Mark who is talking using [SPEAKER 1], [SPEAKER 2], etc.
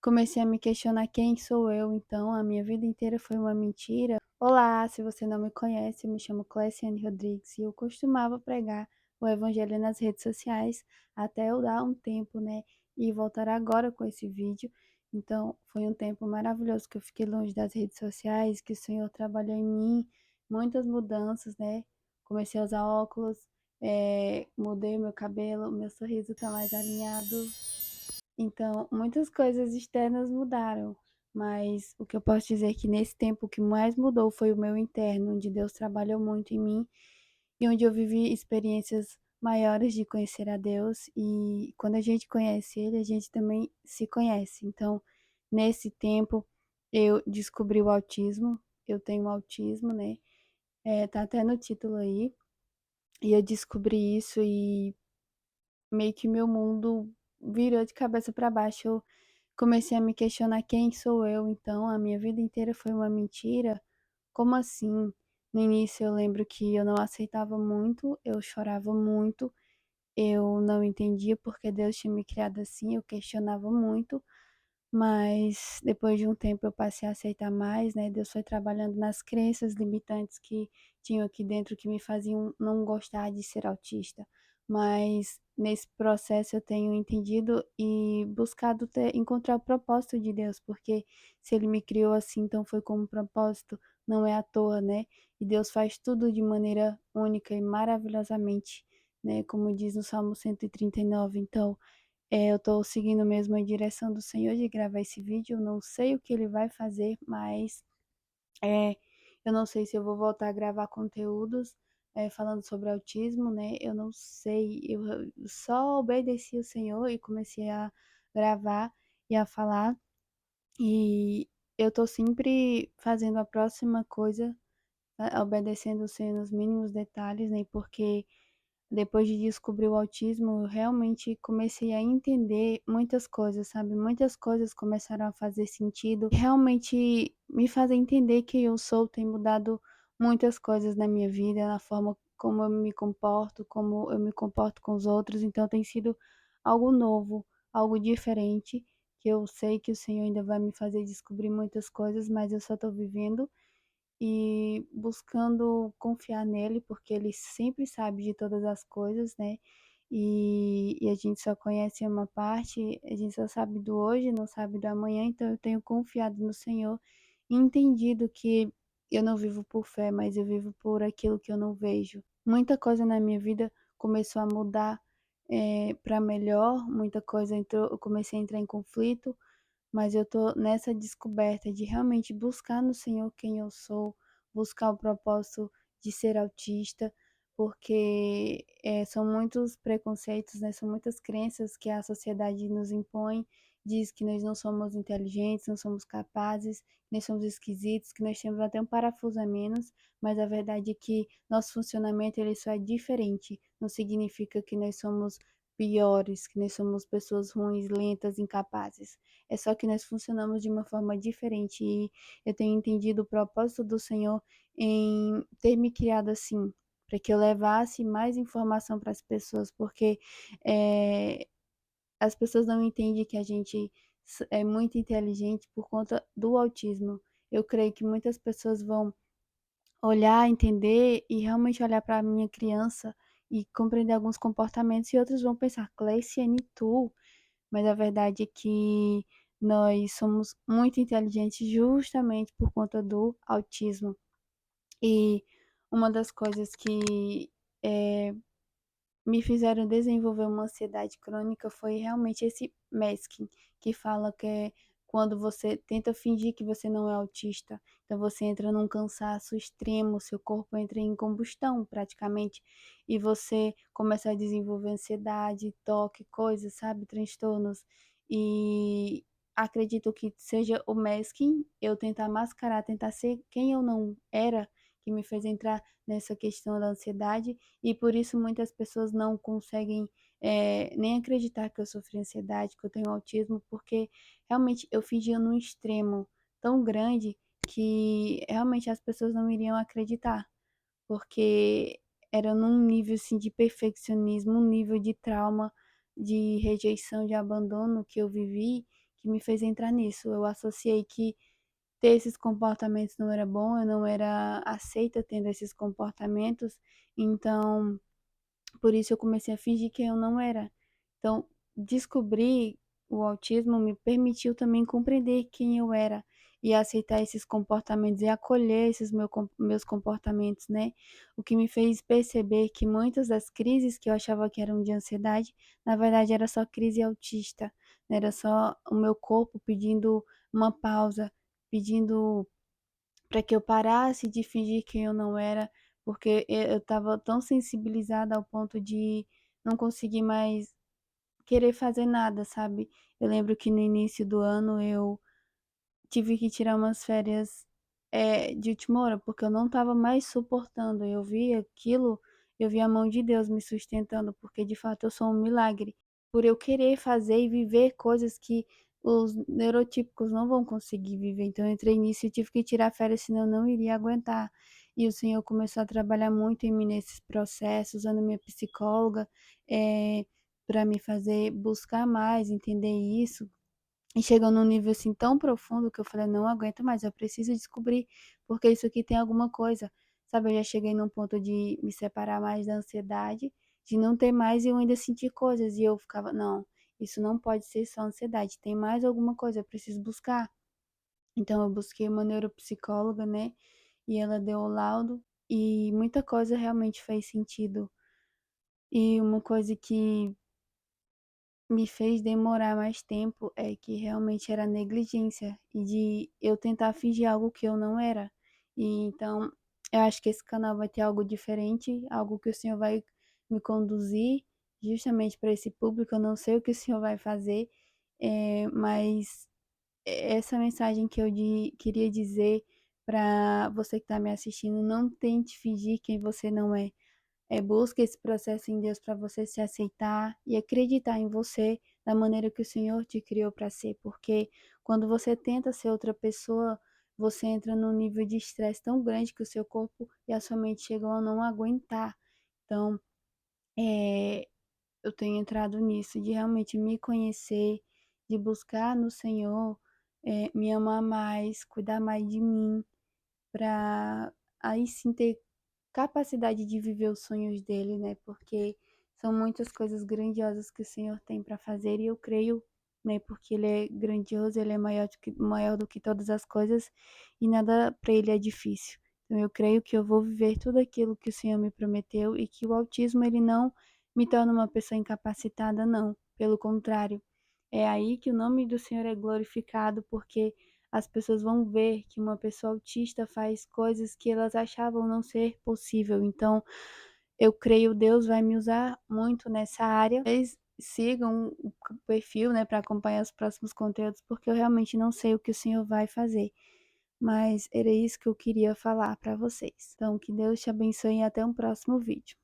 [SPEAKER 1] Comecei a me questionar quem sou eu, então a minha vida inteira foi uma mentira. Olá, se você não me conhece, eu me chamo Cleciane Rodrigues e eu costumava pregar o evangelho nas redes sociais até eu dar um tempo, né, e voltar agora com esse vídeo. Então, foi um tempo maravilhoso que eu fiquei longe das redes sociais, que o Senhor trabalhou em mim, muitas mudanças, né? Comecei a usar óculos, mudei o meu cabelo, meu sorriso tá mais alinhado. Então, muitas coisas externas mudaram, mas o que eu posso dizer é que nesse tempo o que mais mudou foi o meu interno, onde Deus trabalhou muito em mim e onde eu vivi experiências maiores de conhecer a Deus. E quando a gente conhece Ele, a gente também se conhece. Então, nesse tempo, eu descobri o autismo. Eu tenho autismo, né? Tá até no título aí. E eu descobri isso e meio que meu mundo virou de cabeça para baixo. Eu comecei a me questionar quem sou eu, então a minha vida inteira foi uma mentira? Como assim? No início eu lembro que eu não aceitava muito, eu chorava muito, eu não entendia porque Deus tinha me criado assim, eu questionava muito, mas depois de um tempo eu passei a aceitar mais, né? Deus foi trabalhando nas crenças limitantes que tinham aqui dentro que me faziam não gostar de ser autista. Mas nesse processo eu tenho entendido e buscado encontrar o propósito de Deus, porque se Ele me criou assim, então foi com um propósito, não é à toa, né? E Deus faz tudo de maneira única e maravilhosamente, né? Como diz no Salmo 139. Então, eu tô seguindo mesmo a direção do Senhor de gravar esse vídeo. Eu não sei o que Ele vai fazer, mas é, eu não sei se eu vou voltar a gravar conteúdos falando sobre autismo, né? Eu não sei. Eu só obedeci o Senhor e comecei a gravar e a falar. E eu tô sempre fazendo a próxima coisa, obedecendo o Senhor nos mínimos detalhes, né? Porque depois de descobrir o autismo, eu realmente comecei a entender muitas coisas, sabe? Muitas coisas começaram a fazer sentido. Realmente me fazer entender quem eu sou tem mudado muitas coisas na minha vida, na forma como eu me comporto, como eu me comporto com os outros. Então tem sido algo novo, algo diferente, que eu sei que o Senhor ainda vai me fazer descobrir muitas coisas, mas eu só estou vivendo e buscando confiar nele, porque ele sempre sabe de todas as coisas, né? E a gente só conhece uma parte, a gente só sabe do hoje, não sabe do amanhã, então eu tenho confiado no Senhor e entendido que eu não vivo por fé, mas eu vivo por aquilo que eu não vejo. Muita coisa na minha vida começou a mudar para melhor, muita coisa entrou, eu comecei a entrar em conflito, mas eu tô nessa descoberta de realmente buscar no Senhor quem eu sou, buscar o propósito de ser autista, porque são muitos preconceitos, né? São muitas crenças que a sociedade nos impõe, diz que nós não somos inteligentes, não somos capazes, que nós somos esquisitos, que nós temos até um parafuso a menos, mas a verdade é que nosso funcionamento ele só é diferente, não significa que nós somos piores, que nós somos pessoas ruins, lentas, incapazes. É só que nós funcionamos de uma forma diferente e eu tenho entendido o propósito do Senhor em ter me criado assim, para que eu levasse mais informação para as pessoas, porque eh, as pessoas não entendem que a gente é muito inteligente por conta do autismo. Eu creio que muitas pessoas vão olhar, entender e realmente olhar para a minha criança e compreender alguns comportamentos e outros vão pensar, Cleiciane, tu, mas a verdade é que nós somos muito inteligentes justamente por conta do autismo. E uma das coisas que eh, me fizeram desenvolver uma ansiedade crônica foi realmente esse masking, que fala que é quando você tenta fingir que você não é autista, então você entra num cansaço extremo, seu corpo entra em combustão praticamente, e você começa a desenvolver ansiedade, toque, coisas, sabe, transtornos. E acredito que seja o masking, eu tentar mascarar, tentar ser quem eu não era, que me fez entrar nessa questão da ansiedade e por isso muitas pessoas não conseguem nem acreditar que eu sofri ansiedade, que eu tenho autismo, porque realmente eu fingia num extremo tão grande que realmente as pessoas não iriam acreditar, porque era num nível assim de perfeccionismo, um nível de trauma, de rejeição, de abandono que eu vivi, que me fez entrar nisso. Eu associei que ter esses comportamentos não era bom, eu não era aceita tendo esses comportamentos, então por isso eu comecei a fingir que eu não era. Então, descobrir o autismo me permitiu também compreender quem eu era e aceitar esses comportamentos e acolher esses meus comportamentos, né? O que me fez perceber que muitas das crises que eu achava que eram de ansiedade, na verdade era só crise autista, né? Era só o meu corpo pedindo uma pausa, pedindo para que eu parasse de fingir que eu não era, porque eu estava tão sensibilizada ao ponto de não conseguir mais querer fazer nada, sabe? Eu lembro que no início do ano eu tive que tirar umas férias de última hora, porque eu não estava mais suportando. Eu vi aquilo, eu vi a mão de Deus me sustentando, porque de fato eu sou um milagre. Por eu querer fazer e viver coisas que os neurotípicos não vão conseguir viver. Então eu entrei nisso e tive que tirar férias, senão eu não iria aguentar. E o Senhor começou a trabalhar muito em mim nesses processos, usando minha psicóloga, para me fazer buscar mais, entender isso, e chegou num nível assim tão profundo que eu falei, não aguento mais, eu preciso descobrir, porque isso aqui tem alguma coisa. Sabe, eu já cheguei num ponto de me separar mais da ansiedade, de não ter mais e eu ainda sentir coisas. E eu ficava, não, isso não pode ser só ansiedade, tem mais alguma coisa, eu preciso buscar. Então eu busquei uma neuropsicóloga, né? E ela deu o laudo e muita coisa realmente fez sentido. E uma coisa que me fez demorar mais tempo é que realmente era negligência e de eu tentar fingir algo que eu não era. E então, eu acho que esse canal vai ter algo diferente, algo que o Senhor vai me conduzir justamente para esse público. Eu não sei o que o Senhor vai fazer, mas essa mensagem que eu queria dizer para você que está me assistindo, não tente fingir quem você não é. Busque esse processo em Deus para você se aceitar e acreditar em você da maneira que o Senhor te criou para ser, porque quando você tenta ser outra pessoa, você entra num nível de estresse tão grande que o seu corpo e a sua mente chegam a não aguentar. Então, é, eu tenho entrado nisso, de realmente me conhecer, de buscar no Senhor, me amar mais, cuidar mais de mim, para aí sim ter capacidade de viver os sonhos dele, né? Porque são muitas coisas grandiosas que o Senhor tem para fazer e eu creio, né? Porque ele é grandioso, ele é maior do que todas as coisas e nada para ele é difícil. Então eu creio que eu vou viver tudo aquilo que o Senhor me prometeu e que o autismo ele não me torna uma pessoa incapacitada, não. Pelo contrário, é aí que o nome do Senhor é glorificado, porque as pessoas vão ver que uma pessoa autista faz coisas que elas achavam não ser possível. Então, eu creio Deus vai me usar muito nessa área. Vocês sigam o perfil, né, para acompanhar os próximos conteúdos, porque eu realmente não sei o que o Senhor vai fazer. Mas era isso que eu queria falar para vocês. Então, que Deus te abençoe e até um próximo vídeo.